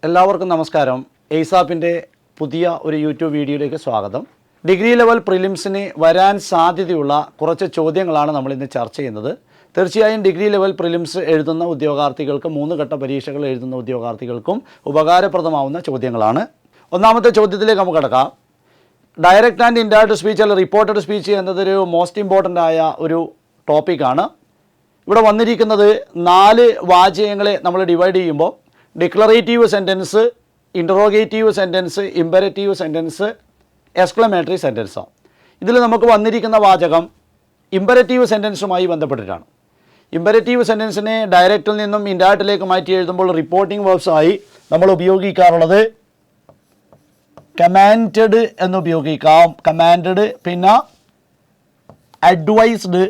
എല്ലാവർക്കും നമസ്കാരം. എയ്സാപ്പിൻ്റെ പുതിയ ഒരു യൂട്യൂബ് വീഡിയോയിലേക്ക് സ്വാഗതം. ഡിഗ്രി ലെവൽ പ്രിലിംസിന് വരാൻ സാധ്യതയുള്ള കുറച്ച് ചോദ്യങ്ങളാണ് നമ്മളിന്ന് ചർച്ച ചെയ്യുന്നത്. തീർച്ചയായും ഡിഗ്രി ലെവൽ പ്രിലിംസ് എഴുതുന്ന ഉദ്യോഗാർത്ഥികൾക്കും 3 ഘട്ട പരീക്ഷകൾ എഴുതുന്ന ഉദ്യോഗാർത്ഥികൾക്കും ഉപകാരപ്രദമാവുന്ന ചോദ്യങ്ങളാണ്. ഒന്നാമത്തെ ചോദ്യത്തിലേക്ക് നമുക്ക് കടക്കാം. ഡയറക്റ്റ് ആൻഡ് ഇൻഡയറക്റ്റ് സ്പീച്ച് അല്ലെങ്കിൽ റിപ്പോർട്ടഡ് സ്പീച്ച് എന്നതൊരു മോസ്റ്റ് ഇമ്പോർട്ടൻ്റ് ആയ ഒരു ടോപ്പിക്കാണ്. ഇവിടെ വന്നിരിക്കുന്നത് 4 വാചകങ്ങളെ നമ്മൾ ഡിവൈഡ് ചെയ്യുമ്പോൾ declarative sentence, interrogative sentence, imperative sentence, exclamatory സെൻറ്റൻസാണ്. ഇതിൽ നമുക്ക് വന്നിരിക്കുന്ന വാചകം ഇമ്പരറ്റീവ് സെൻറ്റൻസുമായി ബന്ധപ്പെട്ടിട്ടാണ്. ഇമ്പരറ്റീവ് സെൻറ്റൻസിനെ ഡയറക്റ്റിൽ നിന്നും ഇൻഡയറക്റ്റിലേക്ക് മാറ്റി എഴുതുമ്പോൾ റിപ്പോർട്ടിംഗ് വേർബ്സായി നമ്മൾ ഉപയോഗിക്കാറുള്ളത് കമാൻഡഡ് എന്ന് ഉപയോഗിക്കാം. കമാൻഡഡ്, പിന്നെ advised,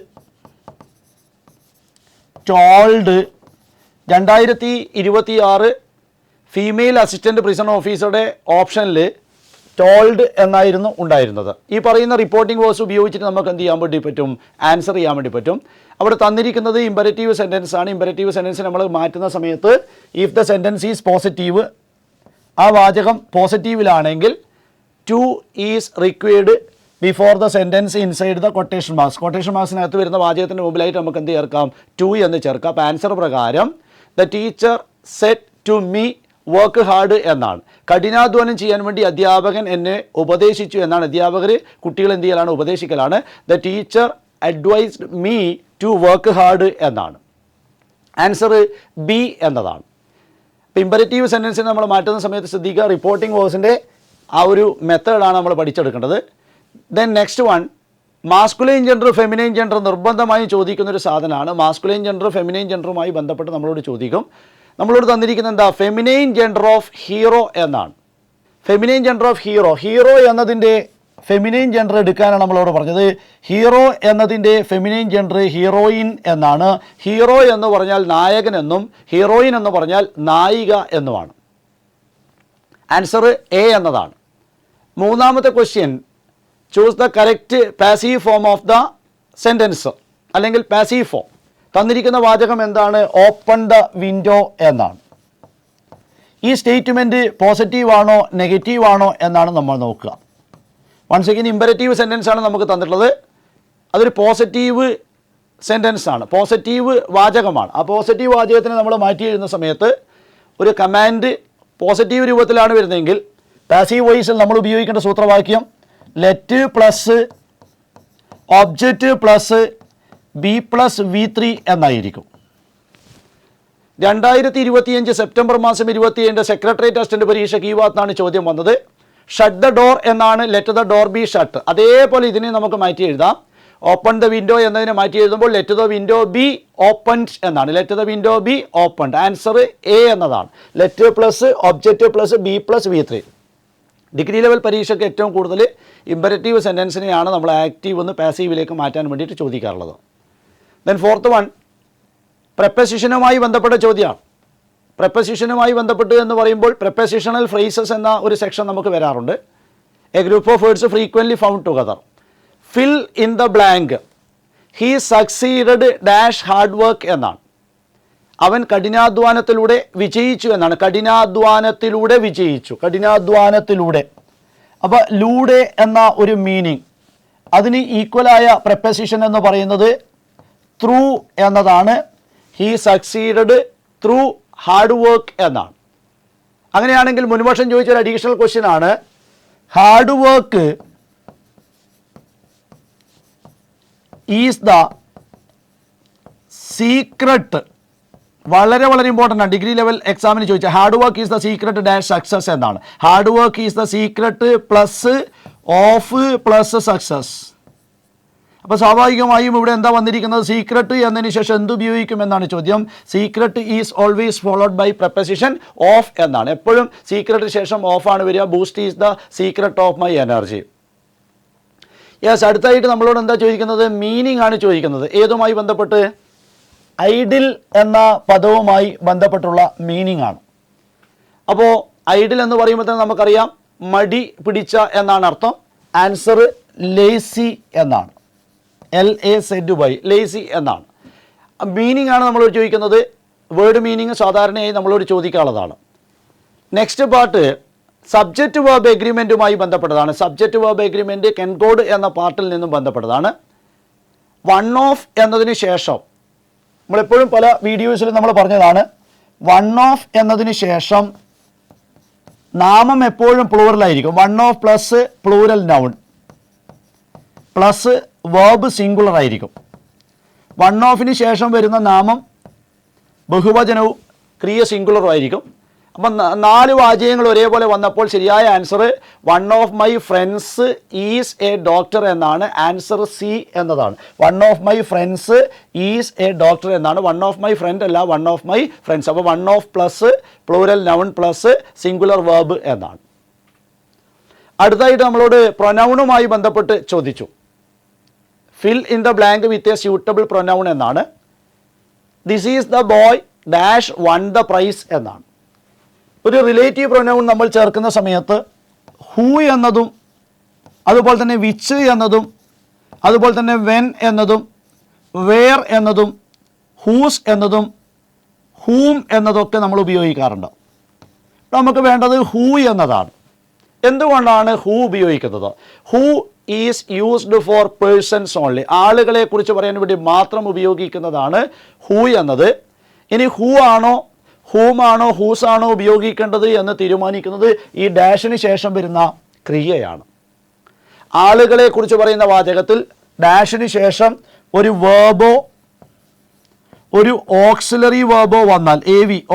told. 2026 female assistant prison ഓഫീസറുടെ ഓപ്ഷനിൽ ടോൾഡ് എന്നായിരുന്നു ഉണ്ടായിരുന്നത്. ഈ പറയുന്ന റിപ്പോർട്ടിംഗ് വേർഡ്സ് ഉപയോഗിച്ചിട്ട് നമുക്ക് എന്ത് ചെയ്യാൻ വേണ്ടി പറ്റും? ആൻസർ ചെയ്യാൻ വേണ്ടി പറ്റും. അവിടെ തന്നിരിക്കുന്നത് ഇമ്പരറ്റീവ് സെൻറ്റൻസ് ആണ്. ഇമ്പരറ്റീവ് സെൻറ്റൻസ് നമ്മൾ മാറ്റുന്ന സമയത്ത് if the sentence is positive, ആ വാചകം പോസിറ്റീവിലാണെങ്കിൽ to is required before the sentence inside the quotation marks. Quotation മാർക്സിനകത്ത് വരുന്ന വാചകത്തിൻ്റെ മുമ്പിലായിട്ട് നമുക്ക് എന്ത് ചേർക്കാം? ടു എന്ന് ചേർക്കാം. അപ്പോൾ ആൻസർ പ്രകാരം the teacher set to me work hard എന്നാണ്. കഠിനാധ്വാനം ചെയ്യാൻ വേണ്ടി അധ്യാപകൻ എന്നെ ഉപദേശിച്ചു എന്നാണ്. അധ്യാപകർ കുട്ടികൾ എന്ത് ചെയ്യലാണ്? ഉപദേശിക്കലാണ്. The teacher advised me to work hard എന്നാണ്. ആൻസർ ബി എന്നതാണ്. ഇപ്പോൾ ഇമ്പരറ്റീവ് സെൻറ്റൻസിന് നമ്മൾ മാറ്റുന്ന സമയത്ത് ശ്രദ്ധിക്കുക, റിപ്പോർട്ടിംഗ് വേഴ്സിൻ്റെ ആ ഒരു മെത്തേഡാണ് നമ്മൾ പഠിച്ചെടുക്കേണ്ടത്. Then next one, masculine gender feminine gender നിർബന്ധമായും ചോദിക്കുന്നൊരു സാധനമാണ്. മാസ്കുലൈൻ ജെൻഡർ ഫെമിനൈൻ ജെൻഡറുമായി ബന്ധപ്പെട്ട് നമ്മളോട് ചോദിക്കും. നമ്മളോട് തന്നിരിക്കുന്നത് എന്താ? ഫെമിനൈൻ ജെൻഡർ ഓഫ് ഹീറോ എന്നാണ്. Feminine gender of hero. Hero എന്നതിൻ്റെ ഫെമിനൈൻ ജെൻഡർ എടുക്കാനാണ് നമ്മളോട് പറഞ്ഞത്. ഹീറോ എന്നതിൻ്റെ ഫെമിനൈൻ ജെൻഡർ ഹീറോയിൻ എന്നാണ്. ഹീറോ എന്ന് പറഞ്ഞാൽ നായകൻ എന്നും ഹീറോയിൻ എന്ന് പറഞ്ഞാൽ നായിക എന്നുമാണ്. ആൻസർ എ എന്നതാണ്. മൂന്നാമത്തെ question, choose the correct passive form of the sentence അല്ലെങ്കിൽ പാസീവ് ഫോം. തന്നിരിക്കുന്ന വാചകം എന്താണ്? ഓപ്പൺ ദ വിൻഡോ എന്നാണ്. ഈ സ്റ്റേറ്റ്മെൻറ്റ് പോസിറ്റീവ് ആണോ നെഗറ്റീവ് ആണോ എന്നാണ് നമ്മൾ നോക്കുക. വൺസ് അഗൈൻ ഇമ്പരറ്റീവ് സെൻറ്റൻസ് ആണ് നമുക്ക് തന്നിട്ടുള്ളത്. അതൊരു പോസിറ്റീവ് സെൻറ്റൻസ് ആണ്, പോസിറ്റീവ് വാചകമാണ്. ആ പോസിറ്റീവ് വാചകത്തിന് നമ്മൾ മാറ്റി എഴുതുന്ന സമയത്ത് ഒരു കമാൻഡ് പോസിറ്റീവ് രൂപത്തിലാണ് വരുന്നതെങ്കിൽ പാസീവ് വോയിസിൽ നമ്മൾ ഉപയോഗിക്കേണ്ട സൂത്രവാക്യം let plus object plus be plus V3 എന്നായിരിക്കും. 2025 സെപ്റ്റംബർ മാസം 27 സെക്രട്ടേറിയറ്റ് അസിസ്റ്റന്റ് പരീക്ഷയ്ക്ക് ഈ ഭാഗത്താണ് ചോദ്യം വന്നത്. ഷട്ട് ദ ഡോർ എന്നാണ് let the door B shut. അതേപോലെ ഇതിനെ നമുക്ക് മാറ്റി എഴുതാം. ഓപ്പൺ ദ വിൻഡോ എന്നതിനെ മാറ്റി എഴുതുമ്പോൾ let the window be opened എന്നാണ്. Let the window be opened. Answer A എന്നതാണ്. Let plus object plus be plus V3. Degree level പരീക്ഷയ്ക്ക് ഏറ്റവും കൂടുതൽ ഇമ്പരറ്റീവ് സെൻറ്റൻസിനെയാണ് നമ്മൾ ആക്റ്റീവ് എന്ന് പാസീവിലേക്ക് മാറ്റാൻ വേണ്ടിയിട്ട് ചോദിക്കാറുള്ളത്. ദെൻ ഫോർത്ത് വൺ, പ്രപ്പസിഷനുമായി ബന്ധപ്പെട്ട ചോദ്യമാണ്. പ്രപ്പസിഷനുമായി ബന്ധപ്പെട്ട് എന്ന് പറയുമ്പോൾ പ്രപ്പസിഷണൽ ഫ്രേസസ് എന്ന ഒരു സെക്ഷൻ നമുക്ക് വരാറുണ്ട്. A group of words frequently found together. Fill in the blank. He succeeded dash hard work എന്നാണ്. അവൻ കഠിനാധ്വാനത്തിലൂടെ വിജയിച്ചു എന്നാണ്. കഠിനാധ്വാനത്തിലൂടെ വിജയിച്ചു, കഠിനാധ്വാനത്തിലൂടെ. അപ്പോൾ ലൂടെ എന്ന ഒരു മീനിങ്, അതിന് ഈക്വലായ പ്രപ്പസിഷൻ എന്ന് പറയുന്നത് ത്രൂ എന്നതാണ്. He succeeded through hard work എന്നാണ്. അങ്ങനെയാണെങ്കിൽ മുൻവർഷം ചോദിച്ചൊരു അഡീഷണൽ ക്വസ്റ്റ്യൻ ആണ്, hard work is the secret. വളരെ വളരെ ഇമ്പോർട്ടൻ്റ് ആണ്. ഡിഗ്രി ലെവൽ എക്സാമിന് ചോദിച്ചാൽ hard work is the secret dash success എന്നാണ്. Hard work is the secret plus of plus success. അപ്പോൾ സ്വാഭാവികമായും ഇവിടെ എന്താ വന്നിരിക്കുന്നത്? സീക്രട്ട് എന്നതിന് ശേഷം എന്തുപയോഗിക്കും എന്നാണ് ചോദ്യം. Secret is always followed by preposition of എന്നാണ്. എപ്പോഴും സീക്രട്ടിന് ശേഷം ഓഫാണ് വരിക. Boost is the secret of my energy. Yes, അടുത്തായിട്ട് നമ്മളോട് എന്താ ചോദിക്കുന്നത്? മീനിങ് ആണ് ചോദിക്കുന്നത്. ഏതുമായി ബന്ധപ്പെട്ട്? ഐഡിൽ എന്ന പദവുമായി ബന്ധപ്പെട്ടുള്ള മീനിങ് ആണ്. അപ്പോൾ ഐഡിൽ എന്ന് പറയുമ്പോൾ തന്നെ നമുക്കറിയാം മടി പിടിച്ച എന്നാണ് അർത്ഥം. ആൻസർ ലേസി എന്നാണ്. LAZY, ലേസി എന്നാണ്. മീനിങ് ആണ് നമ്മളോട് ചോദിക്കുന്നത്. വേർഡ് മീനിങ് സാധാരണയായി നമ്മളോട് ചോദിക്കാനുള്ളതാണ്. നെക്സ്റ്റ് പാർട്ട് സബ്ജക്റ്റ് വേർബ് എഗ്രിമെൻറ്റുമായി ബന്ധപ്പെട്ടതാണ്. സബ്ജക്റ്റ് വേർബ് എഗ്രിമെൻറ്റ് കെൻകോഡ് എന്ന പാർട്ടിൽ നിന്നും ബന്ധപ്പെട്ടതാണ്. വൺ ഓഫ് എന്നതിന് ശേഷം നമ്മളെപ്പോഴും പല വീഡിയോസിലും നമ്മൾ പറഞ്ഞതാണ്, വൺ ഓഫ് എന്നതിന് ശേഷം നാമം എപ്പോഴും പ്ലൂറലായിരിക്കും. One of plus plural noun plus verb singular ആയിരിക്കും. വൺ ഓഫിന് ശേഷം വരുന്ന നാമം ബഹുവചനവും ക്രിയ സിംഗുലറും ആയിരിക്കും. അപ്പം 4 വാചകങ്ങൾ ഒരേപോലെ വന്നപ്പോൾ ശരിയായ answer one of my friends is a doctor എന്നാണ്. ആൻസർ സി എന്നതാണ്. One of my friends is a doctor എന്നാണ്. വൺ ഓഫ് മൈ ഫ്രണ്ട് അല്ല, വൺ ഓഫ് മൈ ഫ്രണ്ട്സ്. അപ്പോൾ one of plus plural noun plus singular verb എന്നാണ്. അടുത്തായിട്ട് നമ്മളോട് പ്രൊനൗണുമായി ബന്ധപ്പെട്ട് ചോദിച്ചു. Fill in the blank with a suitable pronoun എന്നാണ്. This is the boy dash won the prize എന്നാണ്. ഒരു റിലേറ്റീവ് പ്രൊനൗൺ നമ്മൾ ചേർക്കുന്ന സമയത്ത് ഹൂ എന്നതും അതുപോലെ തന്നെ വിച്ച് എന്നതും അതുപോലെ തന്നെ വെൻ എന്നതും വേർ എന്നതും ഹൂസ് എന്നതും ഹൂം എന്നതൊക്കെ നമ്മൾ ഉപയോഗിക്കാറുണ്ട്. നമുക്ക് വേണ്ടത് ഹൂ എന്നതാണ്. എന്തുകൊണ്ടാണ് ഹൂ ഉപയോഗിക്കുന്നത്? Who is used for persons only. ആളുകളെ കുറിച്ച് പറയാൻ വേണ്ടി മാത്രം ഉപയോഗിക്കുന്നതാണ് ഹൂ എന്നത്. ഇനി ഹൂ ആണോ ഹൂമാണോ ഹൂസാണോ ഉപയോഗിക്കേണ്ടത് എന്ന് തീരുമാനിക്കുന്നത് ഈ ഡാഷിന് ശേഷം വരുന്ന ക്രിയയാണ്. ആളുകളെ കുറിച്ച് പറയുന്ന വാചകത്തിൽ ഡാഷിന് ശേഷം ഒരു വേർബോ ഒരു ഓക്സിലറി വേർബോ വന്നാൽ,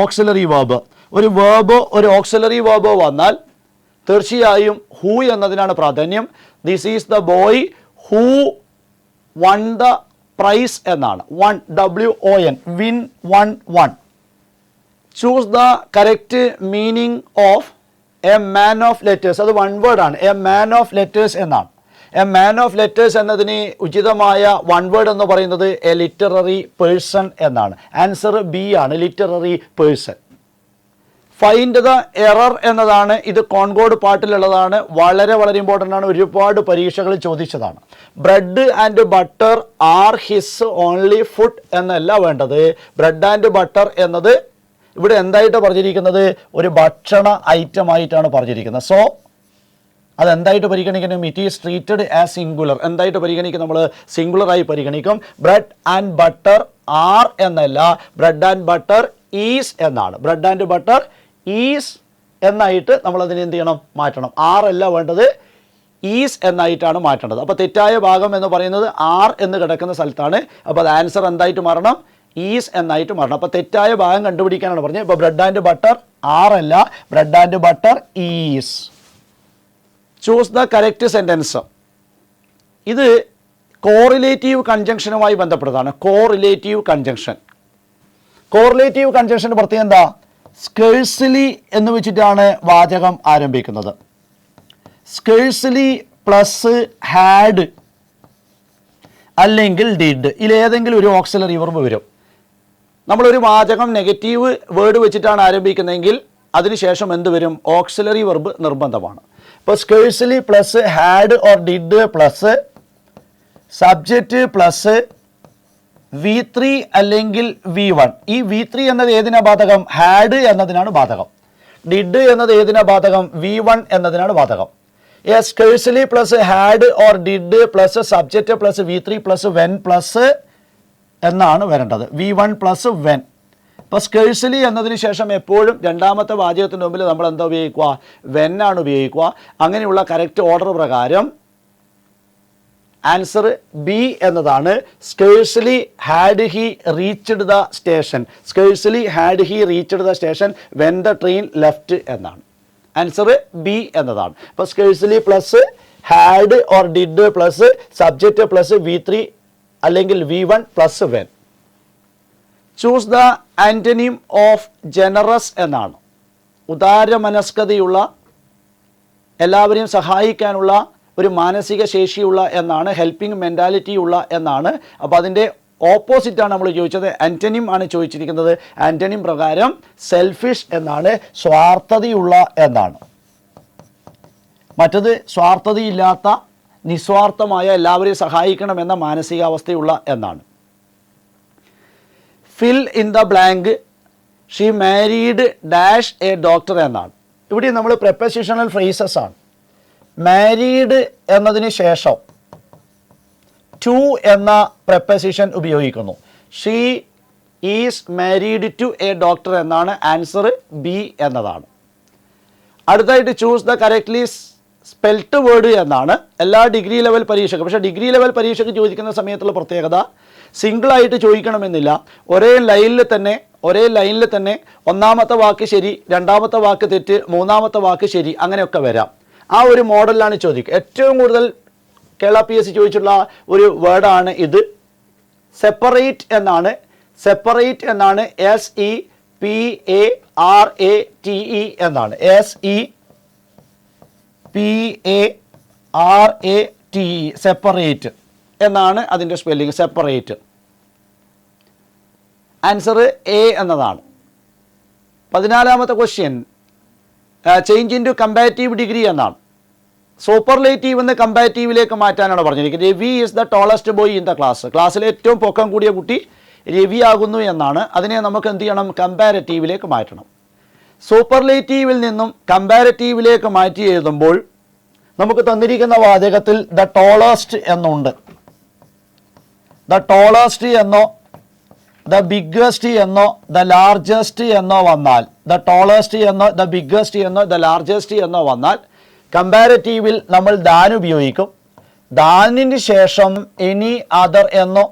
ഓക്സിലറി വേർബ്, ഒരു വേർബോ ഒരു ഓക്സിലറി വേർബോ വന്നാൽ തീർച്ചയായും ഹൂ എന്നതിനാണ് പ്രാധാന്യം. This is the boy who won the prize എന്നാണ്. Won WON win won. Choose the correct meaning of a man of letters. അത് വൺ വേർഡാണ്. എ മാൻ ഓഫ് ലെറ്റേഴ്സ് എന്നാണ്. എ മാൻ ഓഫ് ലെറ്റേഴ്സ് എന്നതിന് ഉചിതമായ one word എന്ന് പറയുന്നത് a literary person എന്നാണ്. Answer B ആണ്, literary person. Find the error എന്നതാണ്. ഇത് കോൺകോഡ് പാർട്ടിലുള്ളതാണ്. വളരെ ഇമ്പോർട്ടൻ്റ് ആണ്. ഒരുപാട് പരീക്ഷകളിൽ ചോദിച്ചതാണ്. Bread and butter R his only food എന്നല്ല വേണ്ടത്. ബ്രെഡ് ആൻഡ് ബട്ടർ എന്നത് ഇവിടെ എന്തായിട്ട് പറഞ്ഞിരിക്കുന്നത്? ഒരു ഭക്ഷണ ഐറ്റം ആയിട്ടാണ് പറഞ്ഞിരിക്കുന്നത്. സോ അതെന്തായിട്ട് പരിഗണിക്കണം? It is treated as singular. എന്തായിട്ട് പരിഗണിക്കും? നമ്മൾ സിംഗുലറായി പരിഗണിക്കും. ബ്രെഡ് ആൻഡ് ബട്ടർ ആർ എന്നല്ല, ബ്രെഡ് ആൻഡ് ബട്ടർ ഈസ് എന്നാണ്. ബ്രെഡ് ആൻഡ് ബട്ടർ ഈസ് എന്നായിട്ട് നമ്മളതിനെ എന്ത് ചെയ്യണം? മാറ്റണം. ആർ അല്ല വേണ്ടത്, ഈസ് എന്നായിട്ടാണ് മാറ്റേണ്ടത്. അപ്പോൾ തെറ്റായ ഭാഗം എന്ന് പറയുന്നത് ആർ എന്ന് കിടക്കുന്ന സ്ഥലത്താണ്. അപ്പോൾ അത് ആൻസർ എന്തായിട്ട് മാറണം? ഈസ് എന്നായിട്ട് മാറണം. അപ്പോൾ തെറ്റായ ഭാഗം കണ്ടുപിടിക്കാനാണ് പറഞ്ഞത്. ഇപ്പോൾ ബ്രെഡ് ആൻഡ് ബട്ടർ ആർ അല്ല, bread and butter is. Choose the correct sentence. ഇത് കോറിലേറ്റീവ് കൺജങ്ഷനുമായി ബന്ധപ്പെട്ടതാണ്. Correlative conjunction. കോറിലേറ്റീവ് കൺജങ്ഷൻ്റെ പ്രത്യേകം എന്താ? സ്കേഴ്സ്ലി എന്ന് വെച്ചിട്ടാണ് വാചകം ആരംഭിക്കുന്നത്. സ്കേഴ്സ്ലി പ്ലസ് ഹാഡ് അല്ലെങ്കിൽ ഡിഡ്, ഇതിലേതെങ്കിലും ഒരു ഓക്സിലറി വെർബ് വരും. നമ്മളൊരു വാചകം നെഗറ്റീവ് വേർഡ് വെച്ചിട്ടാണ് ആരംഭിക്കുന്നതെങ്കിൽ അതിനുശേഷം എന്ത് വരും? ഓക്സിലറി വെർബ് നിർബന്ധമാണ്. ഇപ്പോൾ scarcely plus had or did plus subject plus V3 അല്ലെങ്കിൽ V1. ഈ V3 എന്നത് ഏതിനാ ബാധകം? ഹാഡ് എന്നതിനാണ് ബാധകം. ഡിഡ് എന്നത് ഏതിനാ ബാധകം? V1 എന്നതിനാണ് ബാധകം. Scarcely plus had or did plus subject plus V3 plus when plus എന്നാണ് വരേണ്ടത്. V1 plus when. ഇപ്പോൾ സ്കേഴ്സ്ലി എന്നതിന് ശേഷം എപ്പോഴും രണ്ടാമത്തെ വാചകത്തിന് മുമ്പിൽ നമ്മൾ എന്താ ഉപയോഗിക്കുക? വെൻ ആണ് ഉപയോഗിക്കുക. അങ്ങനെയുള്ള കറക്റ്റ് ഓർഡർ പ്രകാരം ആൻസർ ബി എന്നതാണ്. Scarcely had he reached the station. Scarcely had he reached the station when the train left എന്നാണ്. ആൻസർ ബി എന്നതാണ്. അപ്പോൾ scarcely plus had or did plus subject plus V3 അല്ലെങ്കിൽ V1 plus when. Choose the antonym of generous എന്നാണ്. ഉദാരമനസ്കതയുള്ള, എല്ലാവരെയും സഹായിക്കാനുള്ള ഒരു മാനസിക ശേഷിയുള്ള എന്നാണ്. ഹെൽപ്പിംഗ് മെൻറ്റാലിറ്റി ഉള്ള എന്നാണ്. അപ്പോൾ അതിൻ്റെ ഓപ്പോസിറ്റാണ് നമ്മൾ ചോദിച്ചത്. ആൻറ്റനിം ആണ് ചോദിച്ചിരിക്കുന്നത്. ആൻറ്റനിം പ്രകാരം സെൽഫിഷ് എന്നാണ്, സ്വാർത്ഥതയുള്ള എന്നാണ്. മറ്റത് സ്വാർത്ഥതയില്ലാത്ത, നിസ്വാർത്ഥമായ, എല്ലാവരെയും സഹായിക്കണമെന്ന മാനസികാവസ്ഥയുള്ള എന്നാണ്. Fill in the blank. She married dash a doctor എന്നാണ്. ഇവിടെ നമ്മൾ പ്രെപ്പോസിഷണൽ ഫ്രേസസ് ആണ്. മാരീഡ് എന്നതിന് ശേഷം ടു എന്ന പ്രെപ്പോസിഷൻ ഉപയോഗിക്കുന്നു. She is married to a doctor എന്നാണ്. ആൻസർ ബി എന്നതാണ്. അടുത്തായിട്ട് choose the correctly spelt word എന്നാണ്. എല്ലാ ഡിഗ്രി ലെവൽ പരീക്ഷയ്ക്ക്, പക്ഷേ ഡിഗ്രി ലെവൽ പരീക്ഷയ്ക്ക് ചോദിക്കുന്ന സമയത്തുള്ള പ്രത്യേകത സിംഗിളായിട്ട് ചോദിക്കണമെന്നില്ല. ഒരേ ലൈനിൽ തന്നെ ഒന്നാമത്തെ വാക്ക് ശരി, രണ്ടാമത്തെ വാക്ക് തെറ്റ്, മൂന്നാമത്തെ വാക്ക് ശരി, അങ്ങനെയൊക്കെ വരാം. ആ ഒരു മോഡലിലാണ് ചോദിക്കുക. ഏറ്റവും കൂടുതൽ കേരള PSC ചോദിച്ചിട്ടുള്ള ഒരു വേർഡാണ് ഇത്. സെപ്പറേറ്റ് എന്നാണ്. സെപ്പറേറ്റ് എന്നാണ്. SEPARATE എന്നാണ്. SEPARATE സെപ്പറേറ്റ് എന്നാണ് അതിൻ്റെ സ്പെല്ലിംഗ്. സെപ്പറേറ്റ്. ആൻസർ എ എന്നതാണ്. 14ാമത്തെ question change into comparative degree എന്നാണ്. സൂപ്പർലേറ്റീവ് എന്ന് കമ്പാരിറ്റീവിലേക്ക് മാറ്റാനാണ് പറഞ്ഞിരിക്കുന്നത്. Ravi is the tallest boy in the class. ക്ലാസ്സിലെ ഏറ്റവും പൊക്കം കൂടിയ കുട്ടി രവി ആകുന്നു എന്നാണ്. അതിനെ നമുക്ക് എന്ത് ചെയ്യണം? കമ്പാരിറ്റീവിലേക്ക് മാറ്റണം. സൂപ്പർലേറ്റീവിൽ നിന്നും കമ്പാരിറ്റീവിലേക്ക് മാറ്റി എഴുതുമ്പോൾ നമുക്ക് തന്നിരിക്കുന്ന വാചകത്തിൽ ദ ടോളസ്റ്റ് എന്നുണ്ട്. ദ ടോളസ്റ്റ് എന്നോ ദ ബിഗ്ഗസ്റ്റ് എന്നോ ദ ലാർജസ്റ്റ് എന്നോ വന്നാൽ, ദ ടോളസ്റ്റ് എന്നോ ദ ബിഗ്ഗസ്റ്റ് എന്നോ ദ ലാർജസ്റ്റ് എന്നോ വന്നാൽ കമ്പാരിറ്റീവിൽ നമ്മൾ ദാൻ ഉപയോഗിക്കും. ദാനിന് ശേഷം എനി അതർ എന്നോ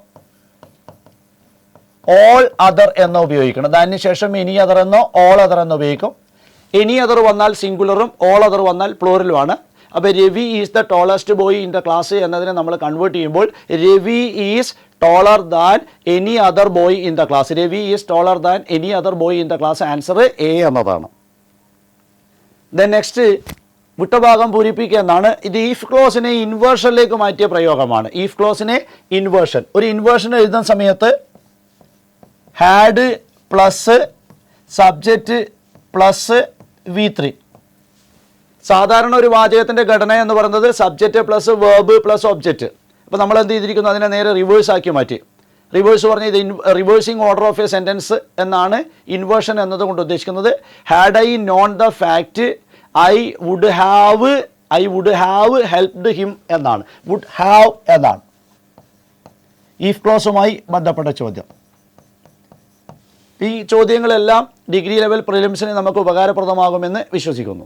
ഓൾ അതർ എന്നോ ഉപയോഗിക്കണം. ദാനിന് ശേഷം എനി അതർ എന്നോ ഓൾ അതർ എന്നോ ഉപയോഗിക്കും. എനി അതർ വന്നാൽ സിംഗുലറും ഓൾ അതർ വന്നാൽ പ്ലൂറലുമാണ്. അപ്പോൾ Ravi is the tallest boy in the class എന്നതിനെ നമ്മൾ കൺവേർട്ട് ചെയ്യുമ്പോൾ Ravi is taller than any other boy in the class. Ravi is taller than any other boy in the class. Answer A എന്നതാണ്. Then next വിട്ടഭാഗം പൂരിപ്പിക്കുക എന്നാണ്. ഇത് ഈഫ് ക്ലോസിനെ ഇൻവേർഷനിലേക്ക് മാറ്റിയ പ്രയോഗമാണ്. ഈഫ് ക്ലോസിനെ ഇൻവേർഷൻ. ഒരു ഇൻവേർഷൻ എഴുതുന്ന സമയത്ത് had plus subject plus V3. സാധാരണ ഒരു വാചകത്തിൻ്റെ ഘടന എന്ന് പറയുന്നത് subject plus verb plus object. അപ്പോൾ നമ്മൾ എന്ത് ചെയ്തിരിക്കുന്നു? അതിനെ നേരെ റിവേഴ്സ് ആക്കി മാറ്റി. റിവേഴ്സ് പറഞ്ഞ ഇത് reversing order of a sentence എന്നാണ് ഇൻവേർഷൻ എന്നതുകൊണ്ട് ഉദ്ദേശിക്കുന്നത്. Had I known the fact I would have helped him എന്നാണ്. വുഡ് ഹാവ് എന്നാണ് ഈഫ് ക്ലോസുമായി ബന്ധപ്പെട്ട ചോദ്യം. ഈ ചോദ്യങ്ങളെല്ലാം ഡിഗ്രി ലെവൽ പ്രിലിംസിന് നമുക്ക് ഉപകാരപ്രദമാകുമെന്ന് വിശ്വസിക്കുന്നു.